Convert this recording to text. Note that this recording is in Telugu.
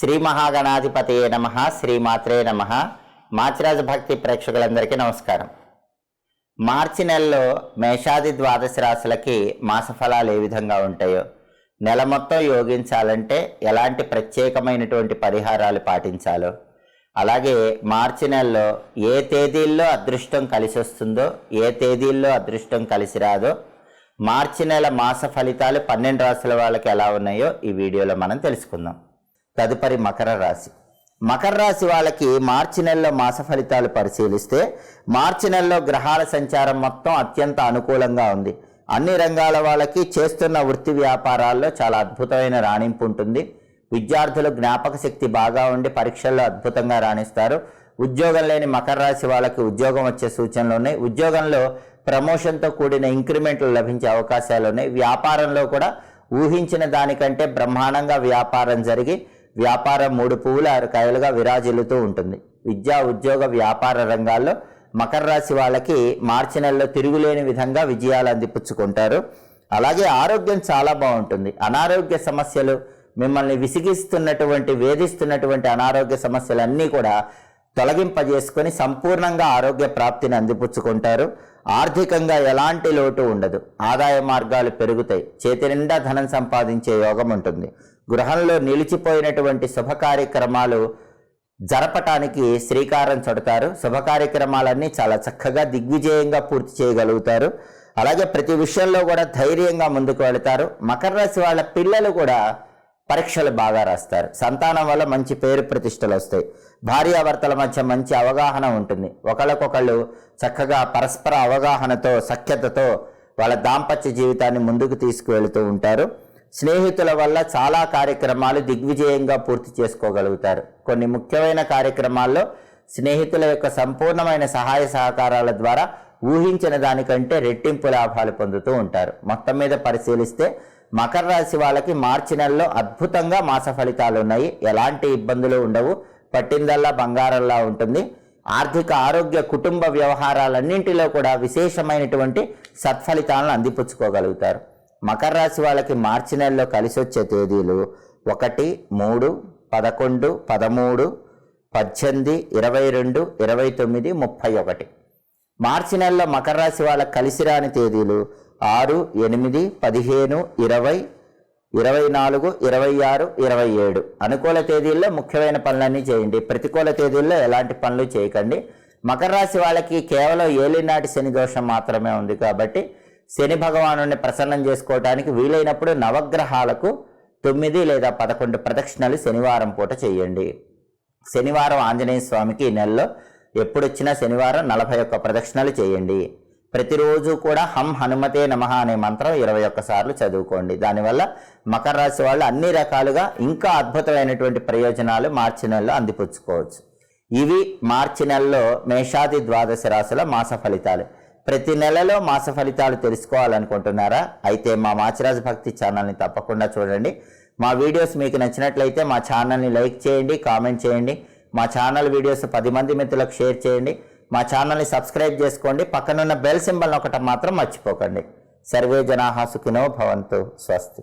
శ్రీ మహాగణాధిపతయే నమః. శ్రీమాత్రే నమః. మాచిరాజ భక్తి ప్రేక్షకులందరికీ నమస్కారం. మార్చి నెలలో మేషాది ద్వాదశ రాశులకి మాసఫలాలు ఏ విధంగా ఉంటాయో, నెల మొత్తం యోగించాలంటే ఎలాంటి ప్రత్యేకమైనటువంటి పరిహారాలు పాటించాలో, అలాగే మార్చి నెలలో ఏ తేదీల్లో అదృష్టం కలిసి వస్తుందో, ఏ తేదీల్లో అదృష్టం కలిసి రాదో, మార్చి నెల మాస ఫలితాలు 12 రాశుల వాళ్ళకి ఎలా ఉన్నాయో ఈ వీడియోలో మనం తెలుసుకుందాం. తదుపరి మకర రాశి. మకర రాశి వాళ్ళకి మార్చి నెలలో మాస ఫలితాలు పరిశీలిస్తే, మార్చి నెలలో గ్రహాల సంచారం మొత్తం అత్యంత అనుకూలంగా ఉంది. అన్ని రంగాల వాళ్ళకి చేస్తున్న వృత్తి వ్యాపారాల్లో చాలా అద్భుతమైన రాణింపు ఉంటుంది. విద్యార్థులు జ్ఞాపక శక్తి బాగా ఉండి పరీక్షల్లో అద్భుతంగా రాణిస్తారు. ఉద్యోగం లేని మకర రాశి వాళ్ళకి ఉద్యోగం వచ్చే సూచనలు ఉన్నాయి. ఉద్యోగంలో ప్రమోషన్తో కూడిన ఇంక్రిమెంట్లు లభించే అవకాశాలు ఉన్నాయి. వ్యాపారంలో కూడా ఊహించిన దానికంటే బ్రహ్మాండంగా వ్యాపారం జరిగి వ్యాపారం 3 పువ్వులు 6 కాయలుగా విరాజిల్లుతూ ఉంటుంది. విద్యా ఉద్యోగ వ్యాపార రంగాల్లో మకర రాశి వాళ్ళకి మార్చి నెలలో తిరుగులేని విధంగా విజయాలు అందిపుచ్చుకుంటారు. అలాగే ఆరోగ్యం చాలా బాగుంటుంది. అనారోగ్య సమస్యలు, మిమ్మల్ని విసిగిస్తున్నటువంటి వేధిస్తున్నటువంటి అనారోగ్య సమస్యలన్నీ కూడా తొలగింపజేసుకొని సంపూర్ణంగా ఆరోగ్య ప్రాప్తిని అందిపుచ్చుకుంటారు. ఆర్థికంగా ఎలాంటి లోటు ఉండదు. ఆదాయ మార్గాలు పెరుగుతాయి. చేతి నిండా ధనం సంపాదించే యోగం ఉంటుంది. గృహంలో నిలిచిపోయినటువంటి శుభ కార్యక్రమాలు జరపటానికి శ్రీకారం చుడతారు. శుభ కార్యక్రమాలన్నీ చాలా చక్కగా దిగ్విజయంగా పూర్తి చేయగలుగుతారు. అలాగే ప్రతి విషయంలో కూడా ధైర్యంగా ముందుకు వెళతారు. మకర రాశి వాళ్ళ పిల్లలు కూడా పరీక్షలు బాగా రాస్తారు. సంతానం వల్ల మంచి పేరు ప్రతిష్టలు వస్తాయి. భార్యాభర్తల మధ్య మంచి అవగాహన ఉంటుంది. ఒకళ్ళకొకళ్ళు చక్కగా పరస్పర అవగాహనతో, సఖ్యతతో వాళ్ళ దాంపత్య జీవితాన్ని ముందుకు తీసుకువెళుతూ ఉంటారు. స్నేహితుల వల్ల చాలా కార్యక్రమాలు దిగ్విజయంగా పూర్తి చేసుకోగలుగుతారు. కొన్ని ముఖ్యమైన కార్యక్రమాల్లో స్నేహితుల యొక్క సంపూర్ణమైన సహాయ సహకారాల ద్వారా ఊహించిన దానికంటే రెట్టింపు లాభాలు పొందుతూ ఉంటారు. మొత్తం మీద పరిశీలిస్తే మకర రాశి వాళ్ళకి మార్చి నెలలో అద్భుతంగా మాస ఫలితాలు ఉన్నాయి. ఎలాంటి ఇబ్బందులు ఉండవు. పట్టిందల్లా బంగారంలా ఉంటుంది. ఆర్థిక, ఆరోగ్య, కుటుంబ వ్యవహారాలన్నింటిలో కూడా విశేషమైనటువంటి సత్ఫలితాలను అందిపుచ్చుకోగలుగుతారు. మకర రాశి వాళ్ళకి మార్చి నెలలో కలిసి వచ్చే తేదీలు 1, 3, 11, 13, 18, 22, 29, 31. మార్చి నెలలో మకర రాశి వాళ్ళకి కలిసి రాని తేదీలు 6, 8, 15, 20, 24, 26, 27. అనుకూల తేదీల్లో ముఖ్యమైన పనులన్నీ చేయండి. ప్రతికూల తేదీల్లో ఎలాంటి పనులు చేయకండి. మకర రాశి వాళ్ళకి కేవలం ఏలినాటి శని దోషం మాత్రమే ఉంది కాబట్టి శని భగవాను ప్రసన్నం చేసుకోవడానికి వీలైనప్పుడు నవగ్రహాలకు 9 లేదా 11 ప్రదక్షిణలు శనివారం పూట చేయండి. శనివారం ఆంజనేయ స్వామికి ఈ నెలలో ఎప్పుడొచ్చినా శనివారం 41 ప్రదక్షిణలు చేయండి. ప్రతిరోజు కూడా హం హనుమతే నమః అనే మంత్రం 21 సార్లు చదువుకోండి. దానివల్ల మకర రాశి వాళ్ళు అన్ని రకాలుగా ఇంకా అద్భుతమైనటువంటి ప్రయోజనాలు మార్చి నెలలో అందిపుచ్చుకోవచ్చు. ఇవి మార్చి నెలలో మేషాది ద్వాదశ రాశుల మాస ఫలితాలు. ప్రతి నెలలో మాస ఫలితాలు తెలుసుకోవాలనుకుంటున్నారా? అయితే మా మాచిరాజ భక్తి ఛానల్ని తప్పకుండా చూడండి. మా వీడియోస్ మీకు నచ్చినట్లయితే మా ఛానల్ని లైక్ చేయండి, కామెంట్ చేయండి. మా ఛానల్ వీడియోస్ 10 మంది మిత్రులకు షేర్ చేయండి. మా ఛానల్ని సబ్స్క్రైబ్ చేసుకోండి. పక్కనున్న బెల్ సింబల్ నొక్కటం మాత్రం మర్చిపోకండి. సర్వే జనాః సుఖినో భవంతు. స్వస్తి.